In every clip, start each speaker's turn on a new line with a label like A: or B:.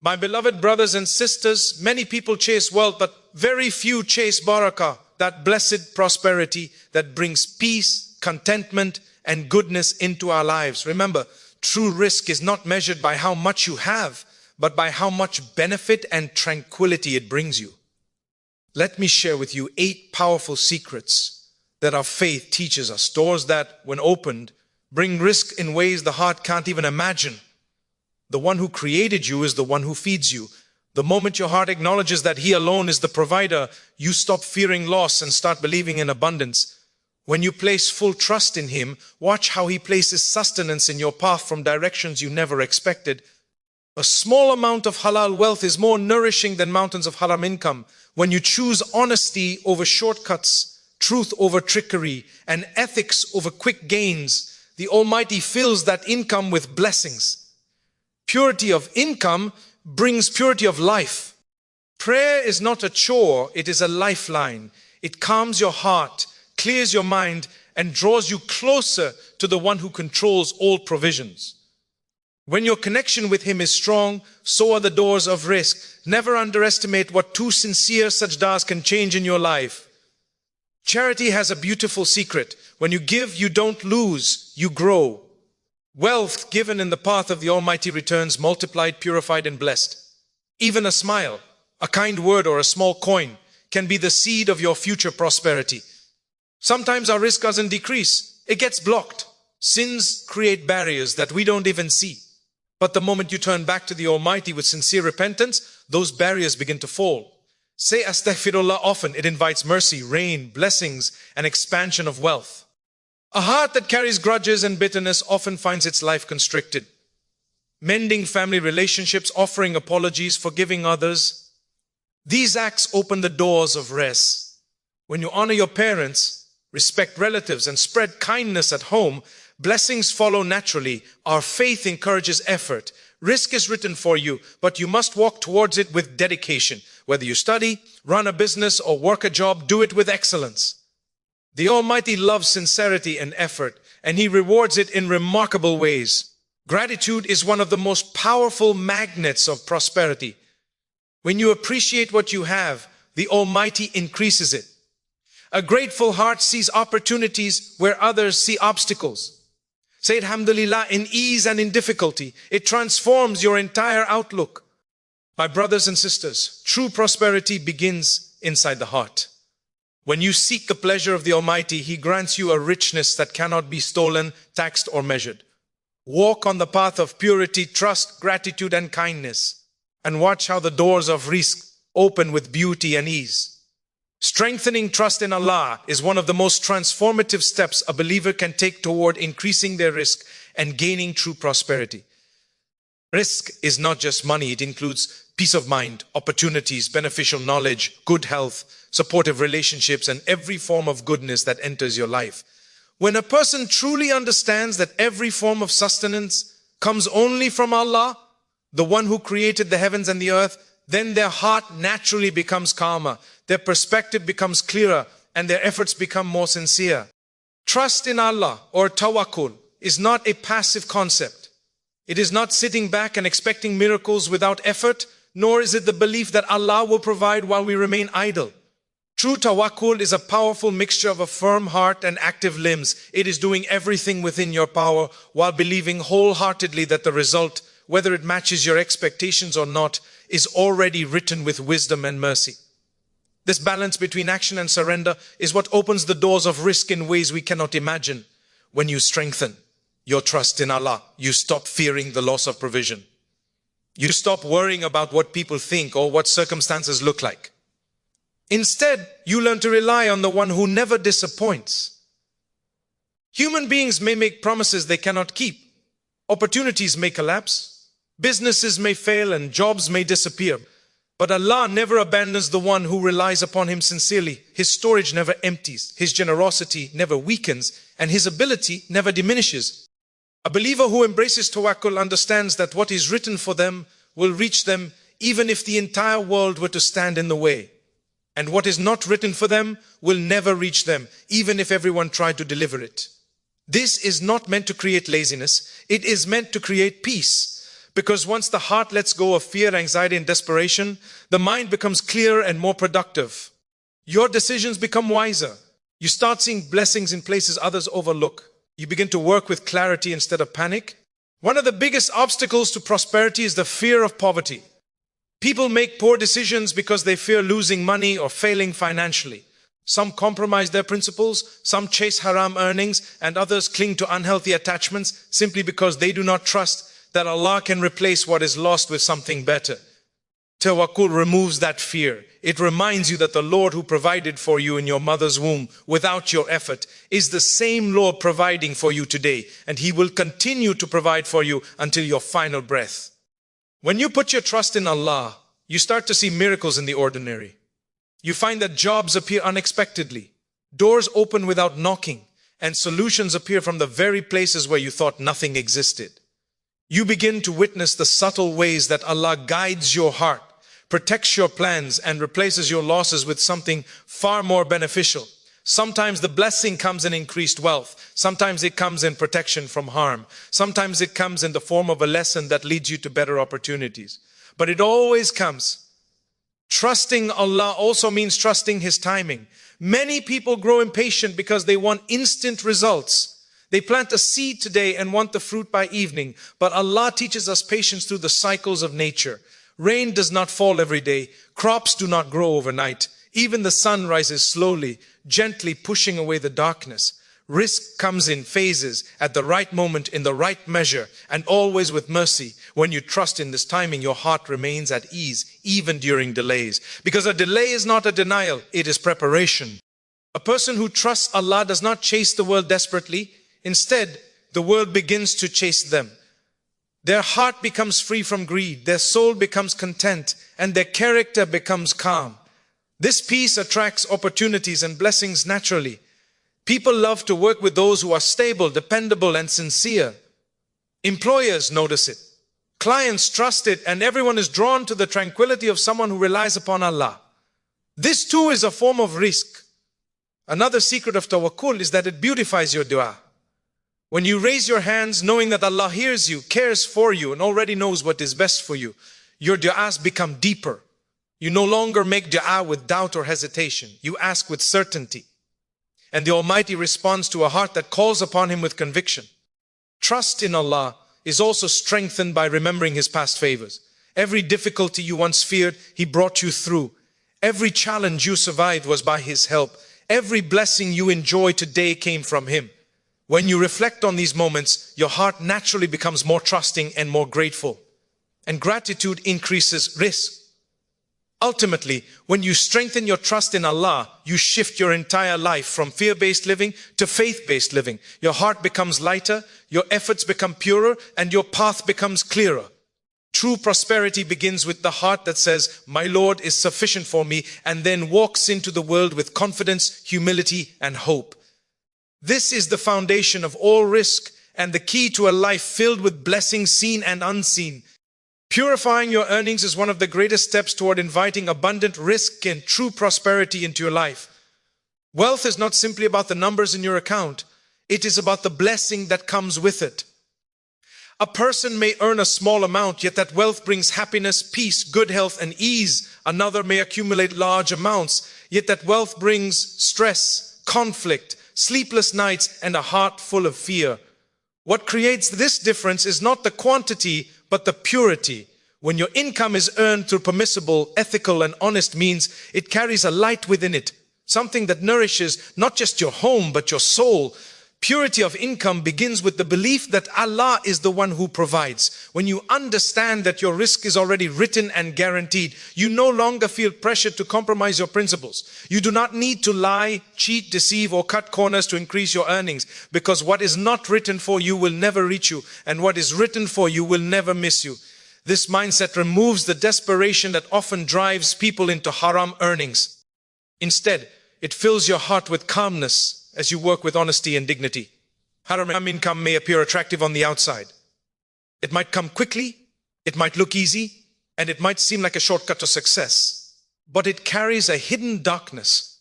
A: My beloved brothers and sisters, many people chase wealth, but very few chase Barakah, that blessed prosperity that brings peace, contentment, and goodness into our lives. Remember, true rizq is not measured by how much you have, but by how much benefit and tranquility it brings you. Let me share with you 8 powerful secrets that our faith teaches us. Doors that, when opened, bring rizq in ways the heart can't even imagine. The one who created you is the one who feeds you. The moment your heart acknowledges that He alone is the provider, you stop fearing loss and start believing in abundance. When you place full trust in Him, watch how He places sustenance in your path from directions you never expected. A small amount of halal wealth is more nourishing than mountains of haram income. When you choose honesty over shortcuts, truth over trickery, and ethics over quick gains, the Almighty fills that income with blessings. Purity of income brings purity of life. Prayer is not a chore, it is a lifeline. It calms your heart, clears your mind, and draws you closer to the one who controls all provisions. When your connection with Him is strong, so are the doors of rizq. Never underestimate what 2 sincere sajdas can change in your life. Charity has a beautiful secret. When you give, you don't lose, you grow. Wealth given in the path of the Almighty returns multiplied, purified, and blessed. Even a smile, a kind word, or a small coin can be the seed of your future prosperity. Sometimes our rizq doesn't decrease, it gets blocked. Sins create barriers that we don't even see. But the moment you turn back to the Almighty with sincere repentance, those barriers begin to fall. Say Astaghfirullah often. It invites mercy, rain, blessings, and expansion of wealth. A heart that carries grudges and bitterness often finds its life constricted. Mending family relationships, offering apologies, forgiving others. These acts open the doors of rest. When you honor your parents, respect relatives, and spread kindness at home, blessings follow naturally. Our faith encourages effort. Rizq is written for you, but you must walk towards it with dedication. Whether you study, run a business, or work a job, do it with excellence. The Almighty loves sincerity and effort, and He rewards it in remarkable ways. Gratitude is one of the most powerful magnets of prosperity. When you appreciate what you have, the Almighty increases it. A grateful heart sees opportunities where others see obstacles. Say Alhamdulillah in ease and in difficulty. It transforms your entire outlook. My brothers and sisters, true prosperity begins inside the heart. When you seek the pleasure of the Almighty, He grants you a richness that cannot be stolen, taxed, or measured. Walk on the path of purity, trust, gratitude, and kindness, and watch how the doors of rizq open with beauty and ease. Strengthening trust in Allah is one of the most transformative steps a believer can take toward increasing their rizq and gaining true prosperity. Rizq is not just money, it includes peace of mind, opportunities, beneficial knowledge, good health, supportive relationships, and every form of goodness that enters your life. When a person truly understands that every form of sustenance comes only from Allah, the one who created the heavens and the earth, then their heart naturally becomes calmer, their perspective becomes clearer, and their efforts become more sincere. Trust in Allah, or tawakkul, is not a passive concept. It is not sitting back and expecting miracles without effort, nor is it the belief that Allah will provide while we remain idle. True tawakkul is a powerful mixture of a firm heart and active limbs. It is doing everything within your power while believing wholeheartedly that the result, whether it matches your expectations or not, is already written with wisdom and mercy. This balance between action and surrender is what opens the doors of rizq in ways we cannot imagine. When you strengthen your trust in Allah, you stop fearing the loss of provision. You stop worrying about what people think or what circumstances look like. Instead, you learn to rely on the one who never disappoints. Human beings may make promises they cannot keep. Opportunities may collapse. Businesses may fail and jobs may disappear. But Allah never abandons the one who relies upon Him sincerely. His storage never empties. His generosity never weakens. And His ability never diminishes. A believer who embraces tawakkul understands that what is written for them will reach them even if the entire world were to stand in the way. And what is not written for them will never reach them, even if everyone tried to deliver it. This is not meant to create laziness. It is meant to create peace. Because once the heart lets go of fear, anxiety, and desperation, the mind becomes clearer and more productive. Your decisions become wiser. You start seeing blessings in places others overlook. You begin to work with clarity instead of panic. One of the biggest obstacles to prosperity is the fear of poverty. People make poor decisions because they fear losing money or failing financially. Some compromise their principles, some chase haram earnings, and others cling to unhealthy attachments simply because they do not trust that Allah can replace what is lost with something better. Tawakkul removes that fear. It reminds you that the Lord who provided for you in your mother's womb without your effort is the same Lord providing for you today, and He will continue to provide for you until your final breath. When you put your trust in Allah, you start to see miracles in the ordinary. You find that jobs appear unexpectedly, doors open without knocking, and solutions appear from the very places where you thought nothing existed. You begin to witness the subtle ways that Allah guides your heart, protects your plans, and replaces your losses with something far more beneficial. Sometimes the blessing comes in increased wealth. Sometimes it comes in protection from harm. Sometimes it comes in the form of a lesson that leads you to better opportunities. But it always comes. Trusting Allah also means trusting His timing. Many people grow impatient because they want instant results. They plant a seed today and want the fruit by evening. But Allah teaches us patience through the cycles of nature. Rain does not fall every day. Crops do not grow overnight. Even the sun rises slowly, gently pushing away the darkness. Rizq comes in phases, at the right moment, in the right measure, and always with mercy. When you trust in this timing, your heart remains at ease, even during delays. Because a delay is not a denial, it is preparation. A person who trusts Allah does not chase the world desperately. Instead, the world begins to chase them. Their heart becomes free from greed, their soul becomes content, and their character becomes calm. This peace attracts opportunities and blessings naturally. People love to work with those who are stable, dependable, and sincere. Employers notice it. Clients trust it, and everyone is drawn to the tranquility of someone who relies upon Allah. This too is a form of rizq. Another secret of tawakkul is that it beautifies your dua. When you raise your hands knowing that Allah hears you, cares for you, and already knows what is best for you, your du'as become deeper. You no longer make dua with doubt or hesitation. You ask with certainty. And the Almighty responds to a heart that calls upon Him with conviction. Trust in Allah is also strengthened by remembering His past favors. Every difficulty you once feared, He brought you through. Every challenge you survived was by His help. Every blessing you enjoy today came from Him. When you reflect on these moments, your heart naturally becomes more trusting and more grateful. And gratitude increases rizq. Ultimately, when you strengthen your trust in Allah, you shift your entire life from fear-based living to faith-based living. Your heart becomes lighter, your efforts become purer, and your path becomes clearer. True prosperity begins with the heart that says, "My Lord is sufficient for me," and then walks into the world with confidence, humility, and hope. This is the foundation of all rizq and the key to a life filled with blessings seen and unseen. Purifying your earnings is one of the greatest steps toward inviting abundant rizq and true prosperity into your life. Wealth is not simply about the numbers in your account. It is about the blessing that comes with it. A person may earn a small amount, yet that wealth brings happiness, peace, good health, and ease. Another may accumulate large amounts, yet that wealth brings stress, conflict, sleepless nights, and a heart full of fear. What creates this difference is not the quantity, but the purity. When your income is earned through permissible, ethical, and honest means, it carries a light within it, something that nourishes not just your home, but your soul. Purity of income begins with the belief that Allah is the one who provides. When you understand that your rizq is already written and guaranteed, you no longer feel pressure to compromise your principles. You do not need to lie, cheat, deceive, or cut corners to increase your earnings, because what is not written for you will never reach you, and what is written for you will never miss you. This mindset removes the desperation that often drives people into haram earnings. Instead, it fills your heart with calmness as you work with honesty and dignity. Haram income may appear attractive on the outside. It might come quickly, it might look easy, and it might seem like a shortcut to success. But it carries a hidden darkness,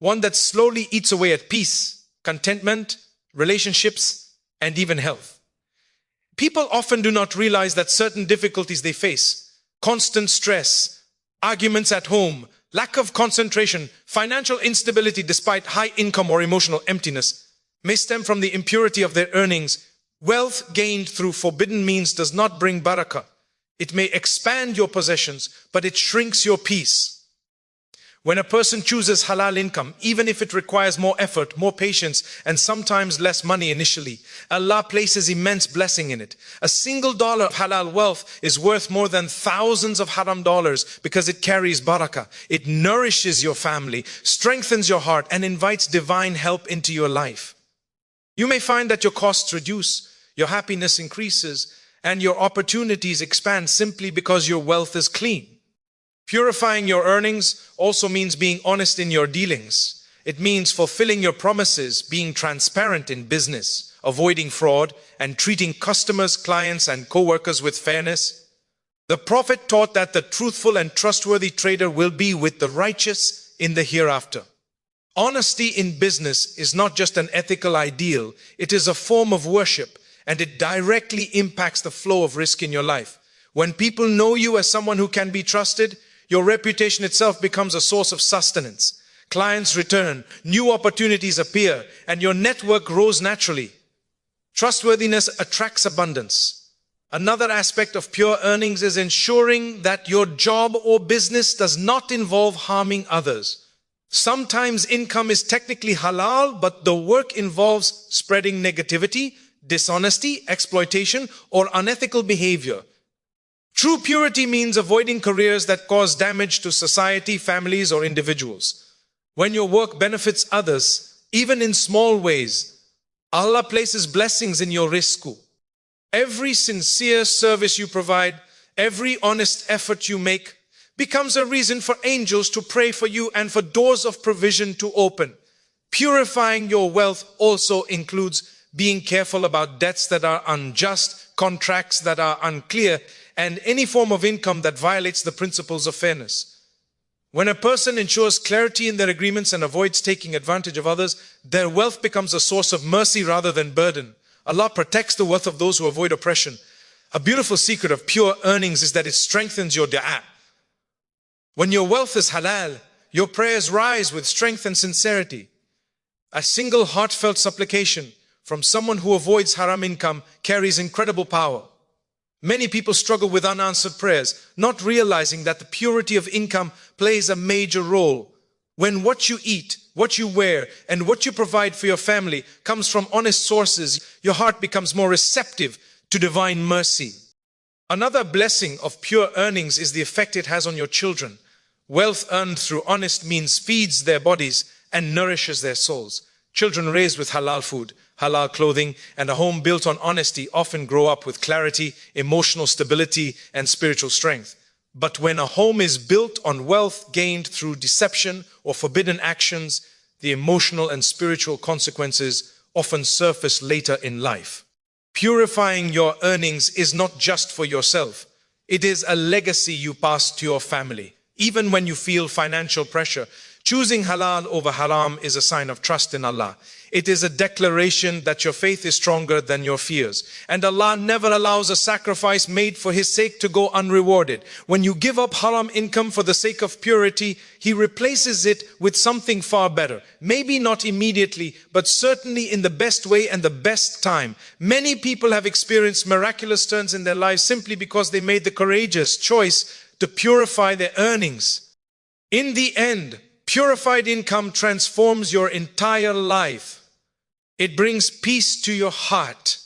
A: one that slowly eats away at peace, contentment, relationships, and even health. People often do not realize that certain difficulties they face, constant stress, arguments at home, lack of concentration, financial instability despite high income or emotional emptiness, may stem from the impurity of their earnings. Wealth gained through forbidden means does not bring barakah. It may expand your possessions, but it shrinks your peace. When a person chooses halal income, even if it requires more effort, more patience, and sometimes less money initially, Allah places immense blessing in it. A single dollar of halal wealth is worth more than thousands of haram dollars because it carries barakah. It nourishes your family, strengthens your heart, and invites divine help into your life. You may find that your costs reduce, your happiness increases, and your opportunities expand simply because your wealth is clean. Purifying your earnings also means being honest in your dealings. It means fulfilling your promises, being transparent in business, avoiding fraud, and treating customers, clients, and co-workers with fairness. The Prophet taught that the truthful and trustworthy trader will be with the righteous in the hereafter. Honesty in business is not just an ethical ideal, it is a form of worship, and it directly impacts the flow of rizq in your life. When people know you as someone who can be trusted, your reputation itself becomes a source of sustenance. Clients return, new opportunities appear, and your network grows naturally. Trustworthiness attracts abundance. Another aspect of pure earnings is ensuring that your job or business does not involve harming others. Sometimes income is technically halal, but the work involves spreading negativity, dishonesty, exploitation, or unethical behavior. True purity means avoiding careers that cause damage to society, families, or individuals. When your work benefits others, even in small ways, Allah places blessings in your rizq. Every sincere service you provide, every honest effort you make, becomes a reason for angels to pray for you and for doors of provision to open. Purifying your wealth also includes being careful about debts that are unjust, contracts that are unclear, and any form of income that violates the principles of fairness. When a person ensures clarity in their agreements and avoids taking advantage of others, their wealth becomes a source of mercy rather than burden. Allah protects the wealth of those who avoid oppression. A beautiful secret of pure earnings is that it strengthens your dua. When your wealth is halal, your prayers rise with strength and sincerity. A single heartfelt supplication from someone who avoids haram income carries incredible power. Many people struggle with unanswered prayers, not realizing that the purity of income plays a major role. When what you eat, what you wear, and what you provide for your family comes from honest sources, your heart becomes more receptive to divine mercy. Another blessing of pure earnings is the effect it has on your children. Wealth earned through honest means feeds their bodies and nourishes their souls. Children raised with halal food, halal clothing, and a home built on honesty often grow up with clarity, emotional stability, and spiritual strength. But when a home is built on wealth gained through deception or forbidden actions, the emotional and spiritual consequences often surface later in life. Purifying your earnings is not just for yourself. It is a legacy you pass to your family. Even when you feel financial pressure, choosing halal over haram is a sign of trust in Allah. It is a declaration that your faith is stronger than your fears. And Allah never allows a sacrifice made for His sake to go unrewarded. When you give up haram income for the sake of purity, He replaces it with something far better. Maybe not immediately, but certainly in the best way and the best time. Many people have experienced miraculous turns in their lives simply because they made the courageous choice to purify their earnings. In the end, purified income transforms your entire life. It brings peace to your heart,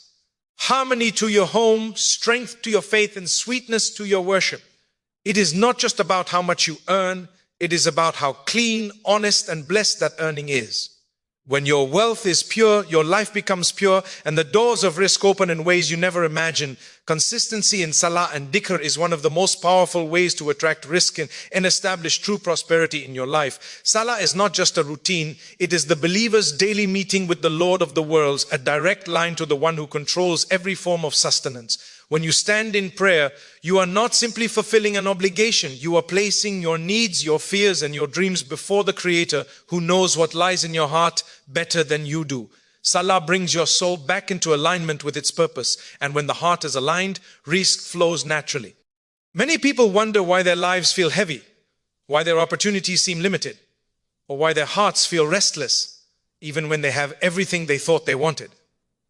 A: harmony to your home, strength to your faith, and sweetness to your worship. It is not just about how much you earn, it is about how clean, honest, and blessed that earning is. When your wealth is pure, your life becomes pure, and the doors of rizq open in ways you never imagined. Consistency in Salah and Dhikr is one of the most powerful ways to attract rizq and establish true prosperity in your life. Salah is not just a routine, it is the believer's daily meeting with the Lord of the worlds, a direct line to the one who controls every form of sustenance. When you stand in prayer, you are not simply fulfilling an obligation. You are placing your needs, your fears, and your dreams before the Creator who knows what lies in your heart better than you do. Salah brings your soul back into alignment with its purpose, and when the heart is aligned, rizq flows naturally. Many people wonder why their lives feel heavy, why their opportunities seem limited, or why their hearts feel restless, even when they have everything they thought they wanted.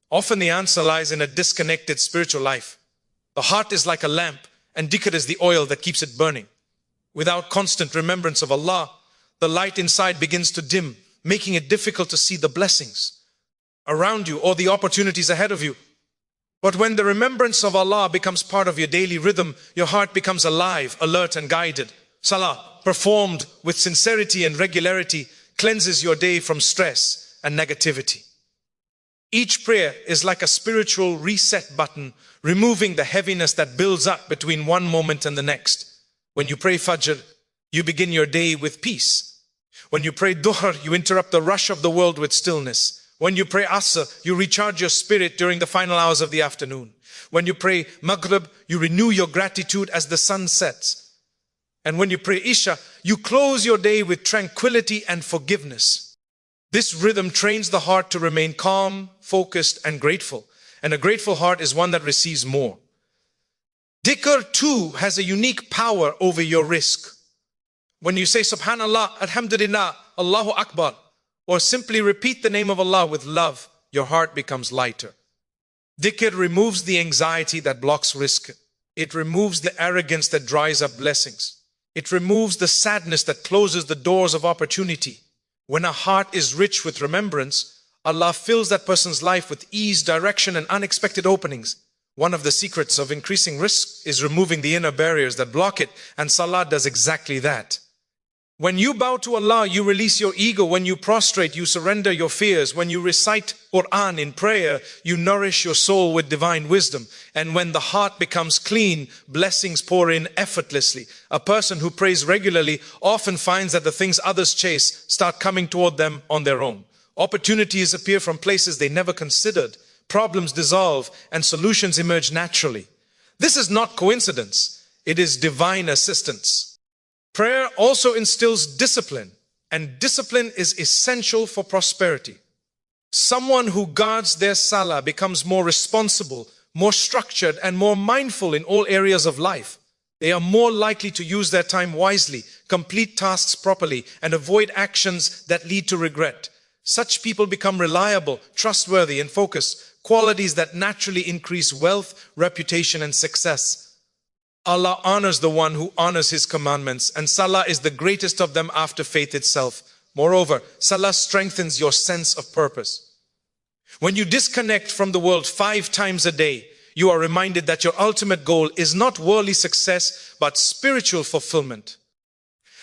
A: Often the answer lies in a disconnected spiritual life. The heart is like a lamp, and dhikr is the oil that keeps it burning. Without constant remembrance of Allah, the light inside begins to dim, making it difficult to see the blessings around you or the opportunities ahead of you. But when the remembrance of Allah becomes part of your daily rhythm, your heart becomes alive, alert and guided. Salah, performed with sincerity and regularity, cleanses your day from stress and negativity. Each prayer is like a spiritual reset button, removing the heaviness that builds up between one moment and the next. When you pray Fajr, you begin your day with peace. When you pray Dhuhr, you interrupt the rush of the world with stillness. When you pray Asr, you recharge your spirit during the final hours of the afternoon. When you pray Maghrib, you renew your gratitude as the sun sets. And when you pray Isha, you close your day with tranquility and forgiveness. This rhythm trains the heart to remain calm, focused, and grateful. And a grateful heart is one that receives more. Dhikr too has a unique power over your rizq. When you say Subhanallah, Alhamdulillah, Allahu Akbar, or simply repeat the name of Allah with love, your heart becomes lighter. Dhikr removes the anxiety that blocks rizq. It removes the arrogance that dries up blessings. It removes the sadness that closes the doors of opportunity. When a heart is rich with remembrance, Allah fills that person's life with ease, direction, and unexpected openings. One of the secrets of increasing rizq is removing the inner barriers that block it, and Salah does exactly that. When you bow to Allah, you release your ego. When you prostrate, you surrender your fears. When you recite Quran in prayer, you nourish your soul with divine wisdom. And when the heart becomes clean, blessings pour in effortlessly. A person who prays regularly often finds that the things others chase start coming toward them on their own. Opportunities appear from places they never considered. Problems dissolve and solutions emerge naturally. This is not coincidence. It is divine assistance. Prayer also instills discipline, and discipline is essential for prosperity. Someone who guards their salah becomes more responsible, more structured, and more mindful in all areas of life. They are more likely to use their time wisely, complete tasks properly, and avoid actions that lead to regret. Such people become reliable, trustworthy, and focused, qualities that naturally increase wealth, reputation, and success. Allah honors the one who honors His commandments, and Salah is the greatest of them after faith itself. Moreover, Salah strengthens your sense of purpose. When you disconnect from the world 5 times a day, you are reminded that your ultimate goal is not worldly success, but spiritual fulfillment.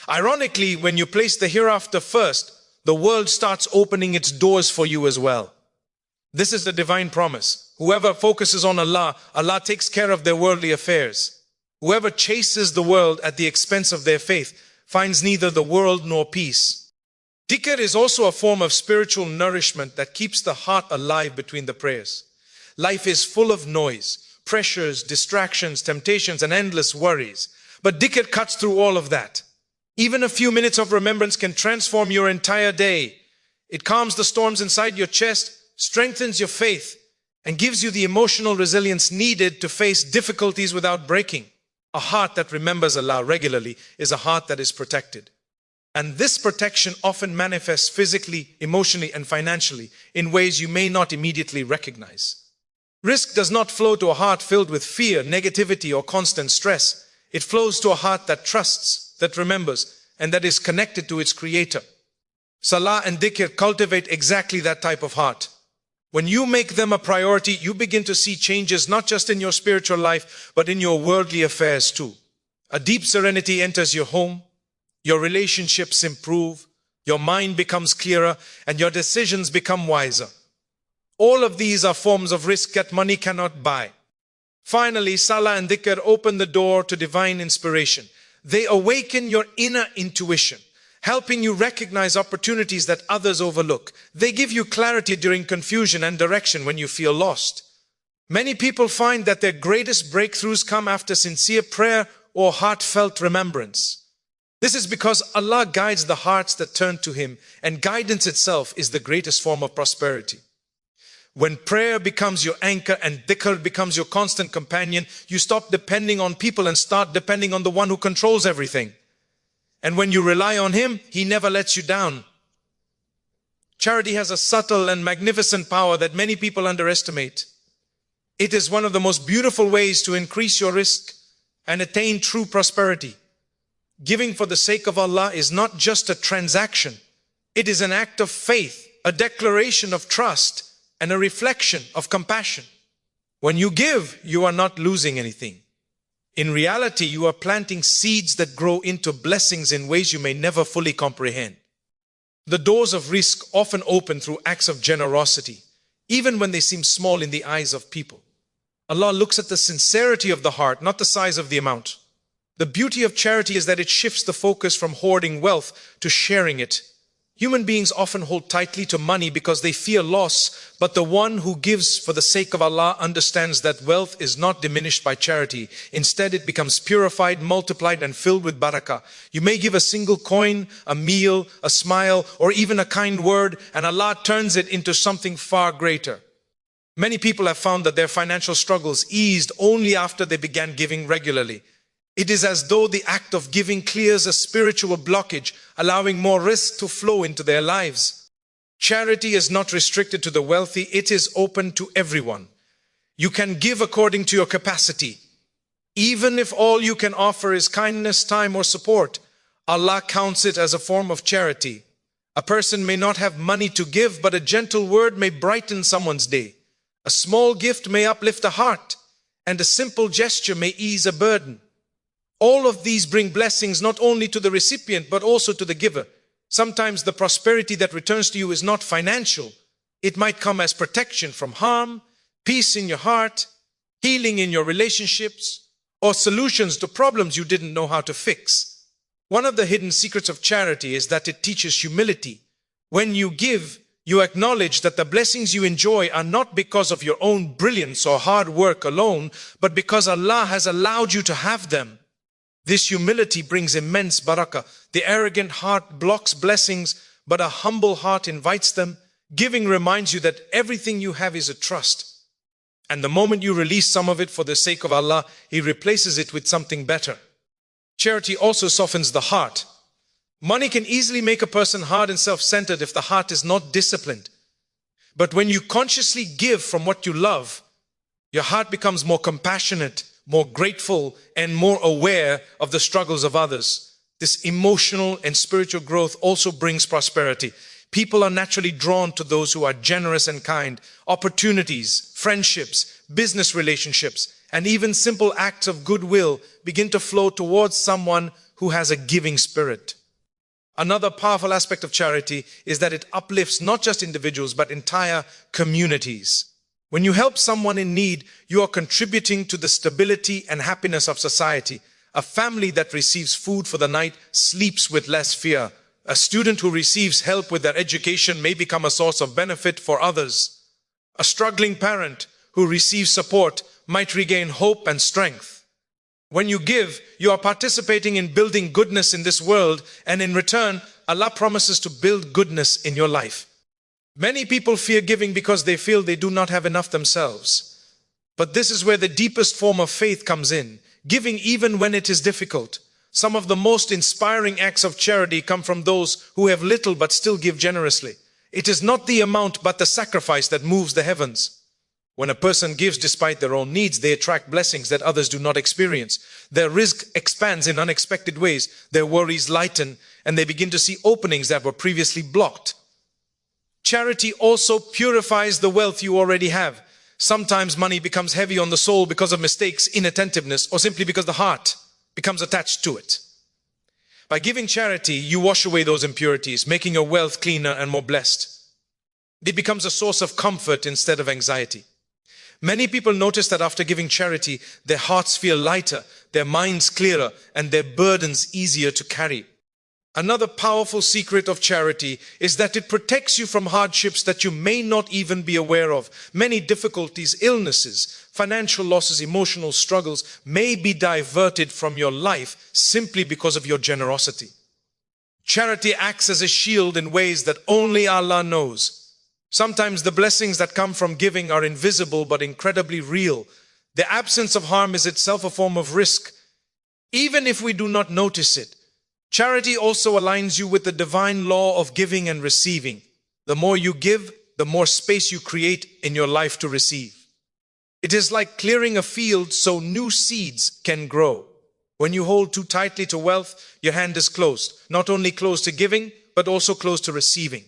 A: Ironically, when you place the hereafter first, the world starts opening its doors for you as well. This is the divine promise. Whoever focuses on Allah, Allah takes care of their worldly affairs. Whoever chases the world at the expense of their faith finds neither the world nor peace. Dhikr is also a form of spiritual nourishment that keeps the heart alive between the prayers. Life is full of noise, pressures, distractions, temptations, and endless worries. But dhikr cuts through all of that. Even a few minutes of remembrance can transform your entire day. It calms the storms inside your chest, strengthens your faith, and gives you the emotional resilience needed to face difficulties without breaking. A heart that remembers Allah regularly is a heart that is protected. And this protection often manifests physically, emotionally, and financially in ways you may not immediately recognize. Rizq does not flow to a heart filled with fear, negativity, or constant stress. It flows to a heart that trusts, that remembers, and that is connected to its Creator. Salah and Dhikr cultivate exactly that type of heart. When you make them a priority, you begin to see changes not just in your spiritual life, but in your worldly affairs too. A deep serenity enters your home, your relationships improve, your mind becomes clearer, and your decisions become wiser. All of these are forms of rizq that money cannot buy. Finally, Salah and Dhikr open the door to divine inspiration. They awaken your inner intuition, helping you recognize opportunities that others overlook. They give you clarity during confusion and direction when you feel lost. Many people find that their greatest breakthroughs come after sincere prayer or heartfelt remembrance. This is because Allah guides the hearts that turn to Him, and guidance itself is the greatest form of prosperity. When prayer becomes your anchor and dhikr becomes your constant companion, you stop depending on people and start depending on the one who controls everything. And when you rely on him, he never lets you down. Charity has a subtle and magnificent power that many people underestimate. It is one of the most beautiful ways to increase your rizq and attain true prosperity. Giving for the sake of Allah is not just a transaction. It is an act of faith, a declaration of trust, and a reflection of compassion. When you give, you are not losing anything. In reality, you are planting seeds that grow into blessings in ways you may never fully comprehend. The doors of rizq often open through acts of generosity, even when they seem small in the eyes of people. Allah looks at the sincerity of the heart, not the size of the amount. The beauty of charity is that it shifts the focus from hoarding wealth to sharing it. Human beings often hold tightly to money because they fear loss, but the one who gives for the sake of Allah understands that wealth is not diminished by charity. Instead, it becomes purified, multiplied, and filled with barakah. You may give a single coin, a meal, a smile, or even a kind word, and Allah turns it into something far greater. Many people have found that their financial struggles eased only after they began giving regularly. It is as though the act of giving clears a spiritual blockage, allowing more rizq to flow into their lives. Charity is not restricted to the wealthy, it is open to everyone. You can give according to your capacity. Even if all you can offer is kindness, time, or support, Allah counts it as a form of charity. A person may not have money to give, but a gentle word may brighten someone's day. A small gift may uplift a heart, and a simple gesture may ease a burden. All of these bring blessings not only to the recipient but also to the giver. Sometimes the prosperity that returns to you is not financial. It might come as protection from harm, peace in your heart, healing in your relationships, or solutions to problems you didn't know how to fix. One of the hidden secrets of charity is that it teaches humility. When you give, you acknowledge that the blessings you enjoy are not because of your own brilliance or hard work alone, but because Allah has allowed you to have them. This humility brings immense barakah. The arrogant heart blocks blessings, but a humble heart invites them. Giving reminds you that everything you have is a trust. And the moment you release some of it for the sake of Allah, He replaces it with something better. Charity also softens the heart. Money can easily make a person hard and self-centered if the heart is not disciplined. But when you consciously give from what you love, your heart becomes more compassionate, more grateful, and more aware of the struggles of others. This emotional and spiritual growth also brings prosperity. People are naturally drawn to those who are generous and kind. Opportunities, friendships, business relationships, and even simple acts of goodwill begin to flow towards someone who has a giving spirit. Another powerful aspect of charity is that it uplifts not just individuals but entire communities. When you help someone in need, you are contributing to the stability and happiness of society. A family that receives food for the night sleeps with less fear. A student who receives help with their education may become a source of benefit for others. A struggling parent who receives support might regain hope and strength. When you give, you are participating in building goodness in this world, and in return, Allah promises to build goodness in your life. Many people fear giving because they feel they do not have enough themselves. But this is where the deepest form of faith comes in, giving even when it is difficult. Some of the most inspiring acts of charity come from those who have little but still give generously. It is not the amount but the sacrifice that moves the heavens. When a person gives despite their own needs, they attract blessings that others do not experience. Their rizq expands in unexpected ways, their worries lighten, and they begin to see openings that were previously blocked. Charity also purifies the wealth you already have. Sometimes money becomes heavy on the soul because of mistakes, inattentiveness, or simply because the heart becomes attached to it. By giving charity, you wash away those impurities, making your wealth cleaner and more blessed. It becomes a source of comfort instead of anxiety. Many people notice that after giving charity, their hearts feel lighter, their minds clearer, and their burdens easier to carry. Another powerful secret of charity is that it protects you from hardships that you may not even be aware of. Many difficulties, illnesses, financial losses, emotional struggles may be diverted from your life simply because of your generosity. Charity acts as a shield in ways that only Allah knows. Sometimes the blessings that come from giving are invisible but incredibly real. The absence of harm is itself a form of rizq, even if we do not notice it. Charity also aligns you with the divine law of giving and receiving. The more you give, the more space you create in your life to receive. It is like clearing a field so new seeds can grow. When you hold too tightly to wealth, your hand is closed. Not only closed to giving, but also closed to receiving.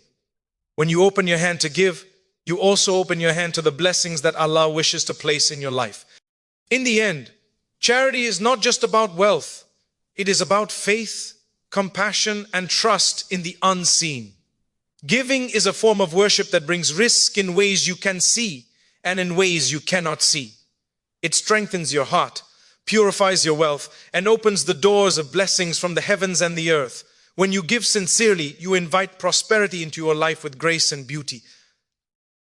A: When you open your hand to give, you also open your hand to the blessings that Allah wishes to place in your life. In the end, charity is not just about wealth. It is about faith, compassion, and trust in the unseen. Giving is a form of worship that brings rizq in ways you can see and in ways you cannot see. It strengthens your heart, purifies your wealth, and opens the doors of blessings from the heavens and the earth. When you give sincerely, you invite prosperity into your life with grace and beauty.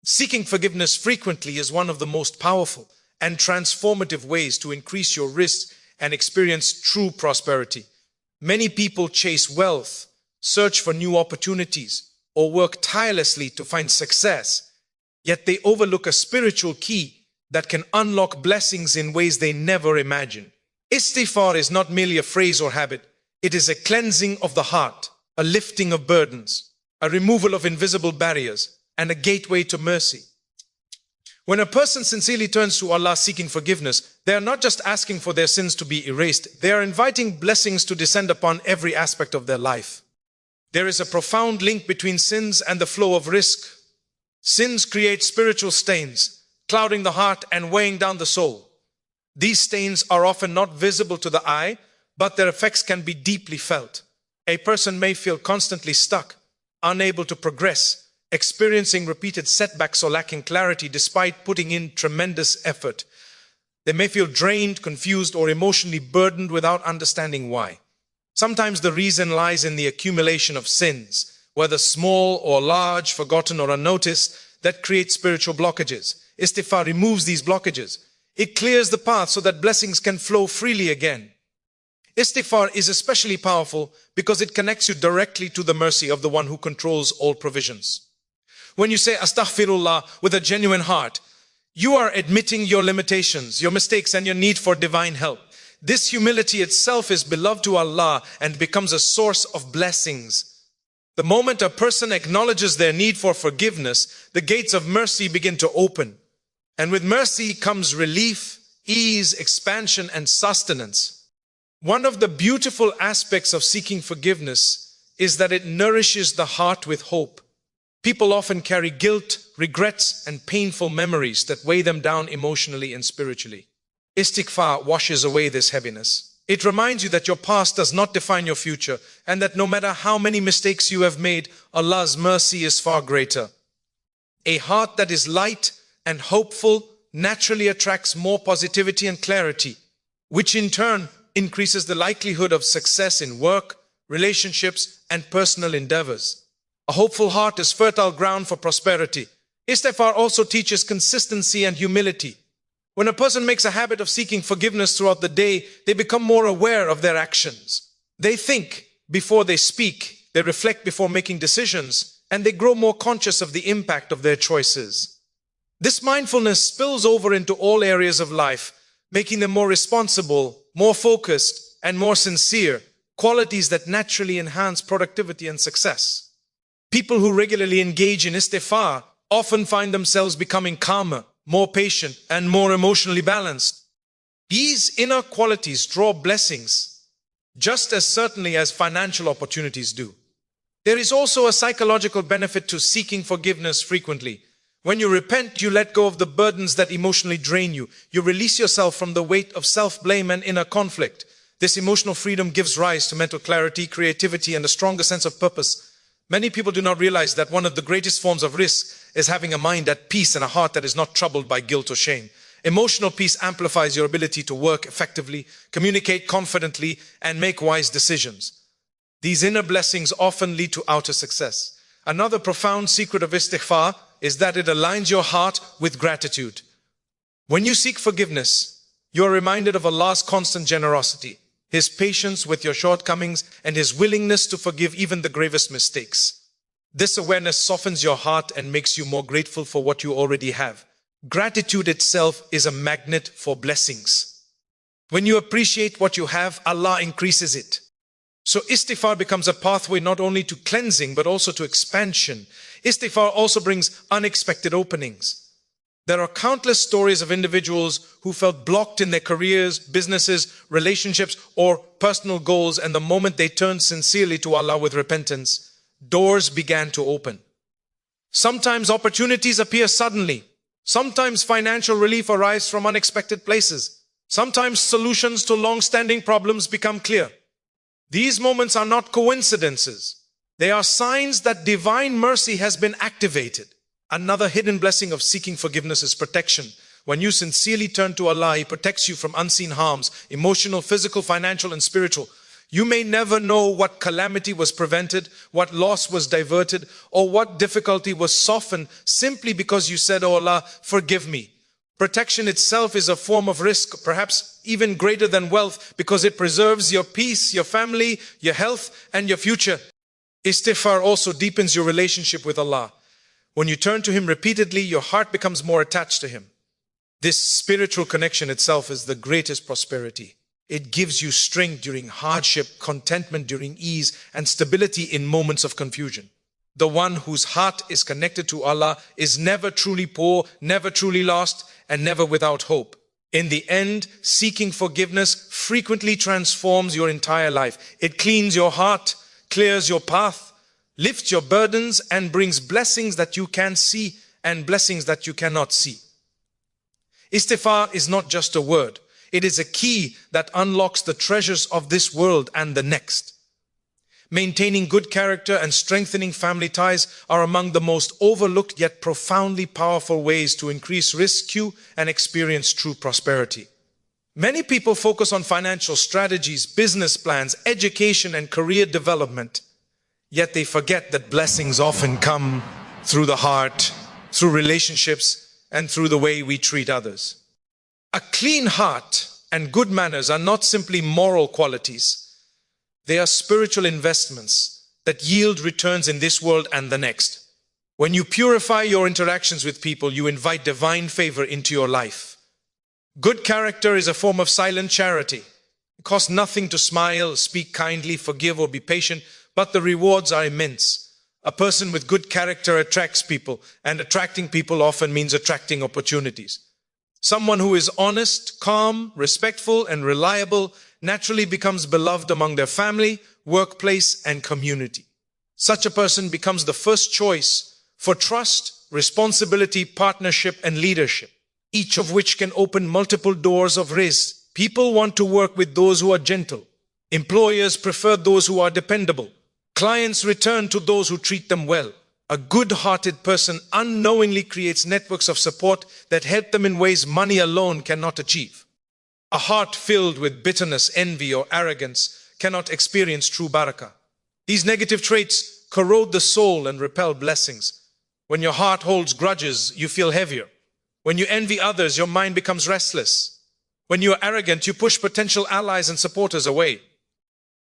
A: Seeking forgiveness frequently is one of the most powerful and transformative ways to increase your rizq and experience true prosperity. Many people chase wealth, search for new opportunities, or work tirelessly to find success, yet they overlook a spiritual key that can unlock blessings in ways they never imagined. Istighfar is not merely a phrase or habit. It is a cleansing of the heart, a lifting of burdens, a removal of invisible barriers, and a gateway to mercy. When a person sincerely turns to Allah seeking forgiveness, they are not just asking for their sins to be erased, they are inviting blessings to descend upon every aspect of their life. There is a profound link between sins and the flow of rizq. Sins create spiritual stains, clouding the heart and weighing down the soul. These stains are often not visible to the eye, but their effects can be deeply felt. A person may feel constantly stuck, unable to progress, experiencing repeated setbacks or lacking clarity despite putting in tremendous effort. They may feel drained, confused, or emotionally burdened without understanding why. Sometimes the reason lies in the accumulation of sins, whether small or large, forgotten or unnoticed, that create spiritual blockages. Istighfar removes these blockages. It clears the path so that blessings can flow freely again. Istighfar is especially powerful because it connects you directly to the mercy of the one who controls all provisions. When you say Astaghfirullah with a genuine heart, you are admitting your limitations, your mistakes, and your need for divine help. This humility itself is beloved to Allah and becomes a source of blessings. The moment a person acknowledges their need for forgiveness, the gates of mercy begin to open. And with mercy comes relief, ease, expansion, and sustenance. One of the beautiful aspects of seeking forgiveness is that it nourishes the heart with hope. People often carry guilt, regrets, and painful memories that weigh them down emotionally and spiritually. Istighfar washes away this heaviness. It reminds you that your past does not define your future, and that no matter how many mistakes you have made, Allah's mercy is far greater. A heart that is light and hopeful naturally attracts more positivity and clarity, which in turn increases the likelihood of success in work, relationships, and personal endeavors. A hopeful heart is fertile ground for prosperity. Istighfar also teaches consistency and humility. When a person makes a habit of seeking forgiveness throughout the day, they become more aware of their actions. They think before they speak, they reflect before making decisions, and they grow more conscious of the impact of their choices. This mindfulness spills over into all areas of life, making them more responsible, more focused, and more sincere, qualities that naturally enhance productivity and success. People who regularly engage in istighfar often find themselves becoming calmer, more patient, and more emotionally balanced. These inner qualities draw blessings just as certainly as financial opportunities do. There is also a psychological benefit to seeking forgiveness frequently. When you repent, you let go of the burdens that emotionally drain you. You release yourself from the weight of self-blame and inner conflict. This emotional freedom gives rise to mental clarity, creativity, and a stronger sense of purpose. Many people do not realize that one of the greatest forms of rizq is having a mind at peace and a heart that is not troubled by guilt or shame. Emotional peace amplifies your ability to work effectively, communicate confidently, and make wise decisions. These inner blessings often lead to outer success. Another profound secret of istighfar is that it aligns your heart with gratitude. When you seek forgiveness, you are reminded of Allah's constant generosity, His patience with your shortcomings, and His willingness to forgive even the gravest mistakes. This awareness softens your heart and makes you more grateful for what you already have. Gratitude itself is a magnet for blessings. When you appreciate what you have, Allah increases it. So istighfar becomes a pathway not only to cleansing but also to expansion. Istighfar also brings unexpected openings. There are countless stories of individuals who felt blocked in their careers, businesses, relationships, or personal goals, and the moment they turned sincerely to Allah with repentance, doors began to open. Sometimes opportunities appear suddenly. Sometimes financial relief arrives from unexpected places. Sometimes solutions to long-standing problems become clear. These moments are not coincidences. They are signs that divine mercy has been activated. Another hidden blessing of seeking forgiveness is protection. When you sincerely turn to Allah, He protects you from unseen harms, emotional, physical, financial, and spiritual. You may never know what calamity was prevented, what loss was diverted, or what difficulty was softened simply because you said, "Oh Allah, forgive me." Protection itself is a form of rizq, perhaps even greater than wealth, because it preserves your peace, your family, your health, and your future. Istighfar also deepens your relationship with Allah. When you turn to Him repeatedly, your heart becomes more attached to Him. This spiritual connection itself is the greatest prosperity. It gives you strength during hardship, contentment during ease, and stability in moments of confusion. The one whose heart is connected to Allah is never truly poor, never truly lost, and never without hope. In the end, seeking forgiveness frequently transforms your entire life. It cleans your heart, clears your path, lifts your burdens, and brings blessings that you can see and blessings that you cannot see. Istighfar is not just a word. It is a key that unlocks the treasures of this world and the next. Maintaining good character and strengthening family ties are among the most overlooked yet profoundly powerful ways to increase rizq and experience true prosperity. Many people focus on financial strategies, business plans, education, and career development. Yet they forget that blessings often come through the heart, through relationships, and through the way we treat others. A clean heart and good manners are not simply moral qualities. They are spiritual investments that yield returns in this world and the next. When you purify your interactions with people, you invite divine favor into your life. Good character is a form of silent charity. It costs nothing to smile, speak kindly, forgive, or be patient, but the rewards are immense. A person with good character attracts people, and attracting people often means attracting opportunities. Someone who is honest, calm, respectful, and reliable naturally becomes beloved among their family, workplace, and community. Such a person becomes the first choice for trust, responsibility, partnership, and leadership, each of which can open multiple doors of rizq. People want to work with those who are gentle. Employers prefer those who are dependable. Clients return to those who treat them well. A good-hearted person unknowingly creates networks of support that help them in ways money alone cannot achieve. A heart filled with bitterness, envy, or arrogance cannot experience true barakah. These negative traits corrode the soul and repel blessings. When your heart holds grudges, you feel heavier. When you envy others, your mind becomes restless. When you are arrogant, you push potential allies and supporters away.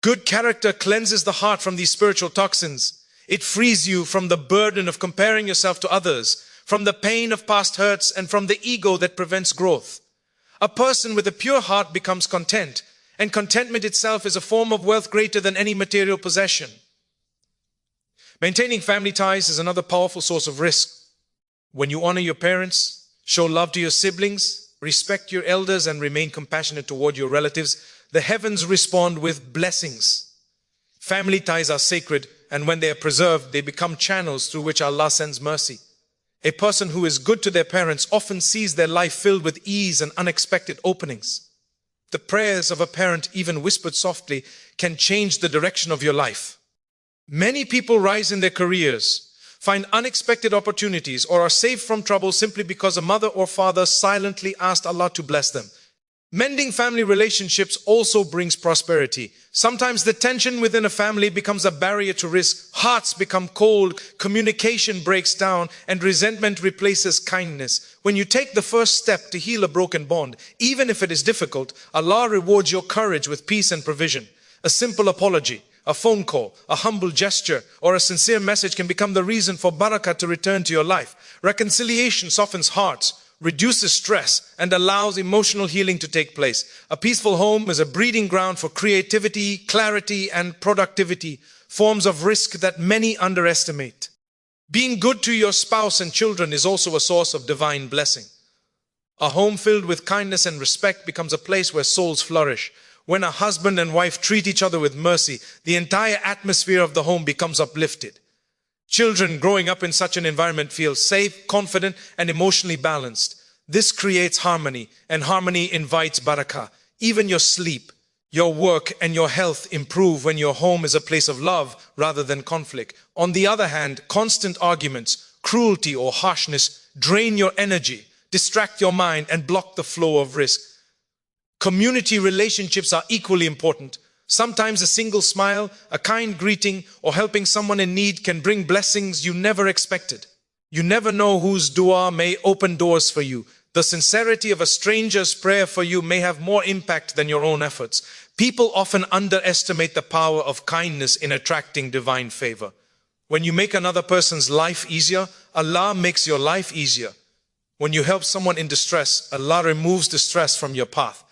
A: Good character cleanses the heart from these spiritual toxins. It frees you from the burden of comparing yourself to others, from the pain of past hurts, and from the ego that prevents growth. A person with a pure heart becomes content, and contentment itself is a form of wealth greater than any material possession. Maintaining family ties is another powerful source of rizq. When you honor your parents, show love to your siblings, respect your elders, and remain compassionate toward your relatives, the heavens respond with blessings. Family ties are sacred, and when they are preserved, they become channels through which Allah sends mercy. A person who is good to their parents often sees their life filled with ease and unexpected openings. The prayers of a parent, even whispered softly, can change the direction of your life. Many people rise in their careers, find unexpected opportunities, or are saved from trouble simply because a mother or father silently asked Allah to bless them. Mending family relationships also brings prosperity. Sometimes the tension within a family becomes a barrier to rizq. Hearts become cold, communication breaks down, and resentment replaces kindness. When you take the first step to heal a broken bond, even if it is difficult, Allah rewards your courage with peace and provision. A simple apology, A phone call, a humble gesture, or a sincere message can become the reason for barakah to return to your life. Reconciliation softens hearts, reduces stress, and allows emotional healing to take place. A peaceful home is a breeding ground for creativity, clarity, and productivity, forms of rizq that many underestimate. Being good to your spouse and children is also a source of divine blessing. A home filled with kindness and respect becomes a place where souls flourish. When a husband and wife treat each other with mercy, the entire atmosphere of the home becomes uplifted. Children growing up in such an environment feel safe, confident, and emotionally balanced. This creates harmony, and harmony invites barakah. Even your sleep, your work, and your health improve when your home is a place of love rather than conflict. On the other hand, constant arguments, cruelty, or harshness drain your energy, distract your mind, and block the flow of rizq. Community relationships are equally important. Sometimes a single smile, a kind greeting, or helping someone in need can bring blessings you never expected. You never know whose dua may open doors for you. The sincerity of a stranger's prayer for you may have more impact than your own efforts. People often underestimate the power of kindness in attracting divine favor. When you make another person's life easier, Allah makes your life easier. When you help someone in distress, Allah removes distress from your path.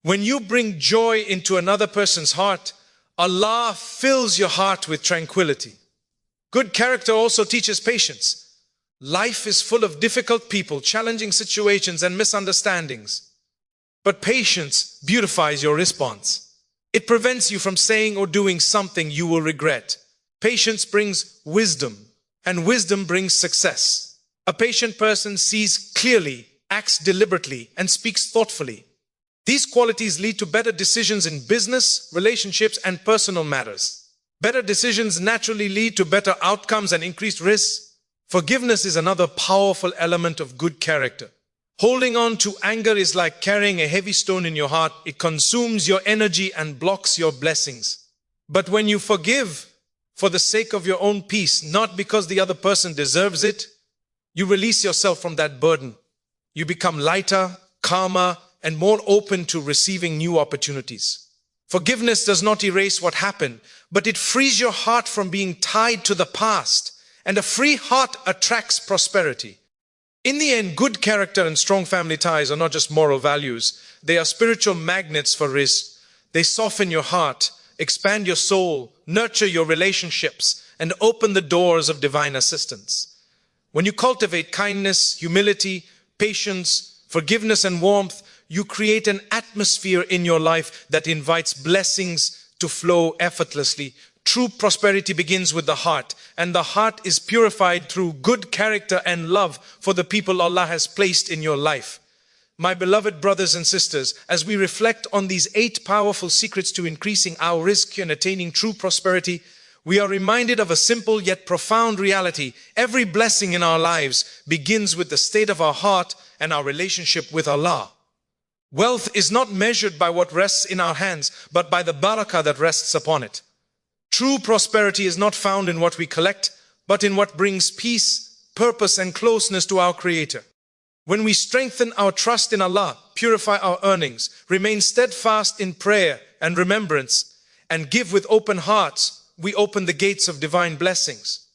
A: When you bring joy into another person's heart, Allah fills your heart with tranquility. Good character also teaches patience. Life is full of difficult people, challenging situations, and misunderstandings. But patience beautifies your response. It prevents you from saying or doing something you will regret. Patience brings wisdom, and wisdom brings success. A patient person sees clearly, acts deliberately, and speaks thoughtfully. These qualities lead to better decisions in business, relationships, and personal matters. Better decisions naturally lead to better outcomes and increased rizq. Forgiveness is another powerful element of good character. Holding on to anger is like carrying a heavy stone in your heart. It consumes your energy and blocks your blessings. But when you forgive for the sake of your own peace, not because the other person deserves it, you release yourself from that burden. You become lighter, calmer, and more open to receiving new opportunities. Forgiveness does not erase what happened, but it frees your heart from being tied to the past, and a free heart attracts prosperity. In the end, good character and strong family ties are not just moral values, they are spiritual magnets for rizq. They soften your heart, expand your soul, nurture your relationships, and open the doors of divine assistance. When you cultivate kindness, humility, patience, forgiveness, and warmth, you create an atmosphere in your life that invites blessings to flow effortlessly. True prosperity begins with the heart, and the heart is purified through good character and love for the people Allah has placed in your life. My beloved brothers and sisters, as we reflect on these 8 powerful secrets to increasing our rizq and attaining true prosperity, we are reminded of a simple yet profound reality. Every blessing in our lives begins with the state of our heart and our relationship with Allah. Wealth is not measured by what rests in our hands, but by the barakah that rests upon it. True prosperity is not found in what we collect, but in what brings peace, purpose, and closeness to our Creator. When we strengthen our trust in Allah, purify our earnings, remain steadfast in prayer and remembrance, and give with open hearts, we open the gates of divine blessings.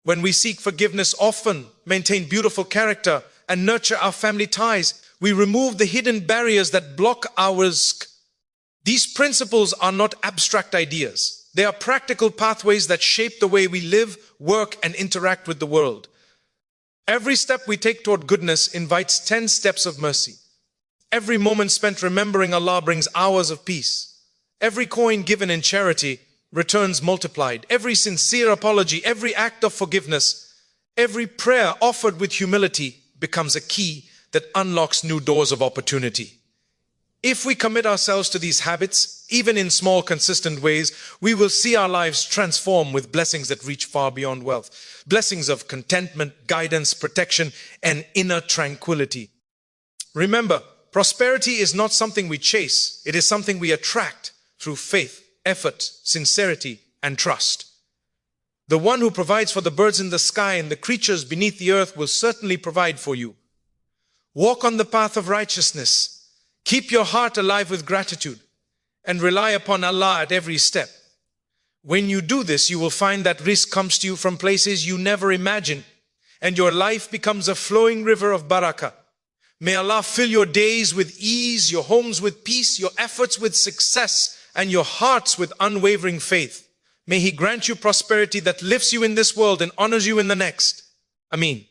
A: When we seek forgiveness often, maintain beautiful character, and nurture our family ties, we remove the hidden barriers that block our rizq. These principles are not abstract ideas. They are practical pathways that shape the way we live, work, and interact with the world. Every step we take toward goodness invites 10 steps of mercy. Every moment spent remembering Allah brings hours of peace. Every coin given in charity returns multiplied. Every sincere apology, every act of forgiveness, every prayer offered with humility becomes a key that unlocks new doors of opportunity. If we commit ourselves to these habits, even in small, consistent ways, we will see our lives transform with blessings that reach far beyond wealth. Blessings of contentment, guidance, protection, and inner tranquility. Remember, prosperity is not something we chase. It is something we attract through faith, effort, sincerity, and trust. The one who provides for the birds in the sky and the creatures beneath the earth will certainly provide for you. Walk on the path of righteousness. Keep your heart alive with gratitude and rely upon Allah at every step. When you do this, you will find that rizq comes to you from places you never imagined, and your life becomes a flowing river of barakah. May Allah fill your days with ease, your homes with peace, your efforts with success, and your hearts with unwavering faith. May He grant you prosperity that lifts you in this world and honors you in the next. Ameen.